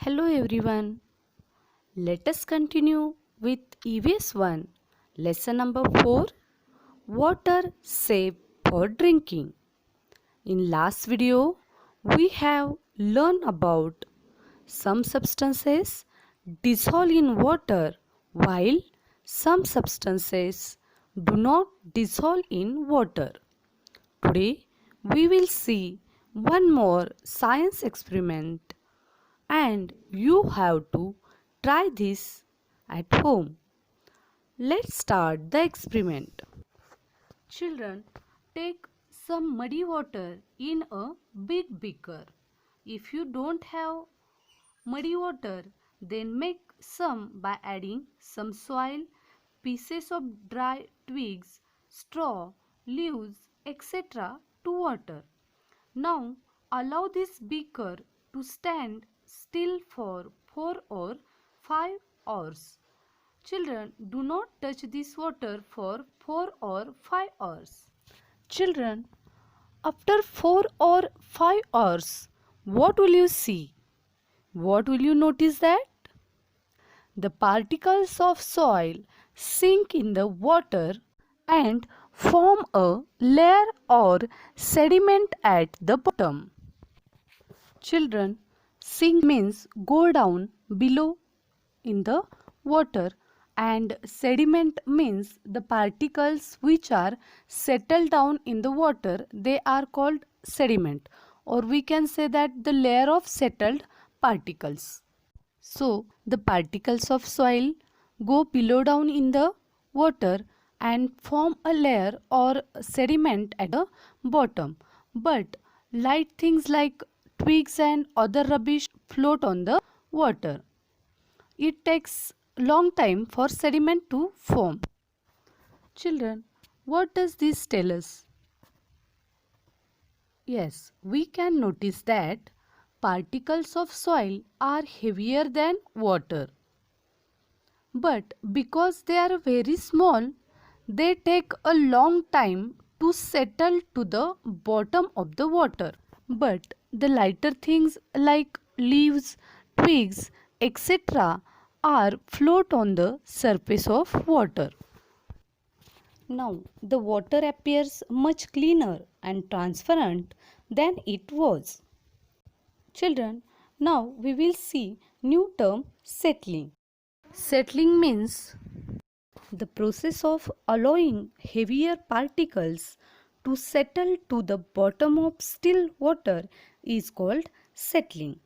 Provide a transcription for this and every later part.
Hello everyone. Let us continue with EVS 1, lesson number 4, water safe for drinking. In last video, we have learned about some substances dissolve in water while some substances do not dissolve in water. Today, we will see one more science experiment and you have to try this at home. Let's start the experiment. Children, take some muddy water in a big beaker. If you don't have muddy water, then make some by adding some soil, pieces of dry twigs, straw, leaves, etc. to water. Now allow this beaker to stand still for 4 or 5 hours. Children, do not touch this water for 4 or 5 hours. Children, after 4 or 5 hours, what will you see? What will you notice that? The particles of soil sink in the water and form a layer or sediment at the bottom. Children, sink means go down below in the water and sediment means the particles which are settled down in the water, they are called sediment, or we can say that the layer of settled particles. So the particles of soil go below down in the water and form a layer or sediment at the bottom. But light things like twigs and other rubbish float on the water. It takes long time for sediment to form. Children, what does this tell us? Yes, we can notice that particles of soil are heavier than water. But because they are very small, they take a long time to settle to the bottom of the water. But the lighter things like leaves, twigs, etc. are float on the surface of water. Now the water appears much cleaner and transparent than it was. Children, now we will see new term settling. Settling means the process of allowing heavier particles to settle to the bottom of still water is called settling.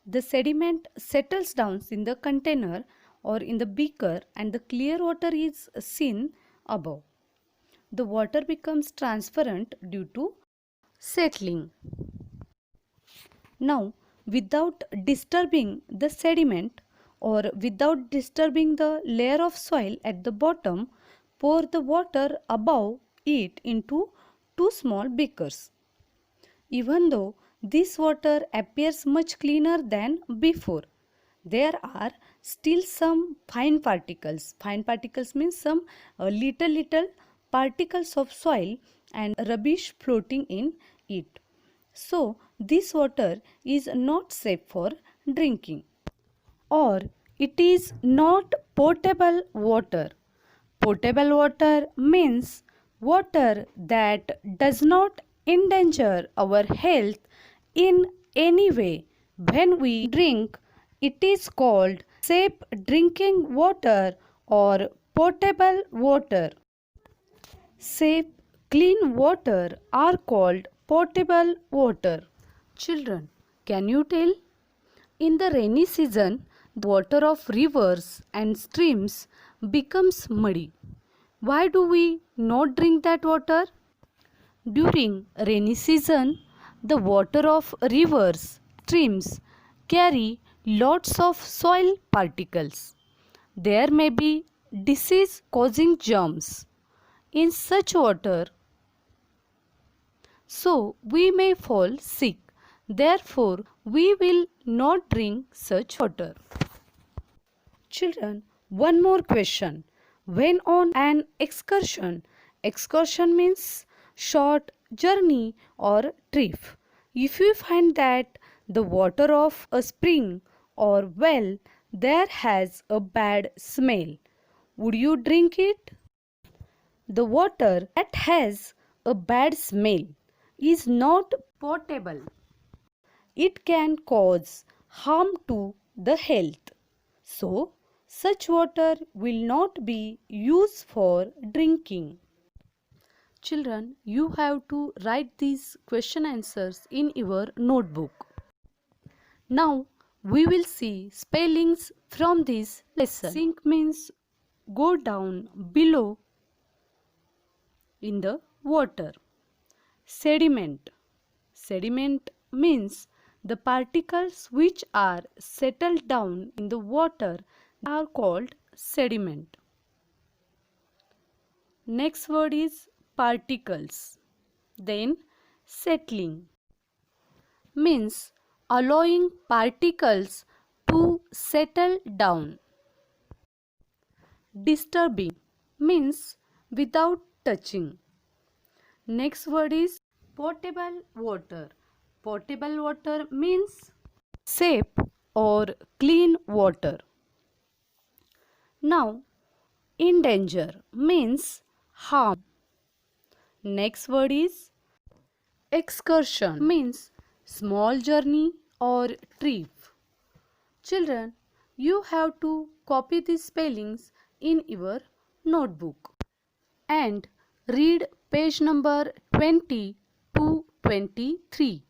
The sediment settles down in the container or in the beaker and the clear water is seen above. The water becomes transparent due to settling. Now, without disturbing the sediment or without disturbing the layer of soil at the bottom, pour the water above it into two small beakers. Even though this water appears much cleaner than before, there are still some fine particles. Fine particles means some little particles of soil and rubbish floating in it. So, this water is not safe for drinking, or it is not potable water. Potable water means water that does not endanger our health in any way. When we drink, it is called safe drinking water or potable water. Safe, clean water are called potable water. Children, can you tell? In the rainy season, the water of rivers and streams becomes muddy. Why do we not drink that water? During rainy season, the water of rivers, streams carry lots of soil particles. There may be disease causing germs in such water, so we may fall sick. Therefore, we will not drink such water. Children, one more question. When on an excursion, excursion means short journey or trip. If you find that the water of a spring or well there has a bad smell. Would you drink it? The water that has a bad smell is not potable. It can cause harm to the health. So, such water will not be used for drinking. Children, you have to write these question answers in your notebook. Now, we will see spellings from this lesson. Sink means go down below in the water. Sediment. Sediment means the particles which are settled down in the water are called sediment. Next word is particles. Then settling means allowing particles to settle down. Disturbing means without touching. Next word is potable water. Potable water means safe or clean water. Now, in danger means harm. Next word is excursion means small journey or trip. Children, you have to copy these spellings in your notebook and read page number 20 to 23.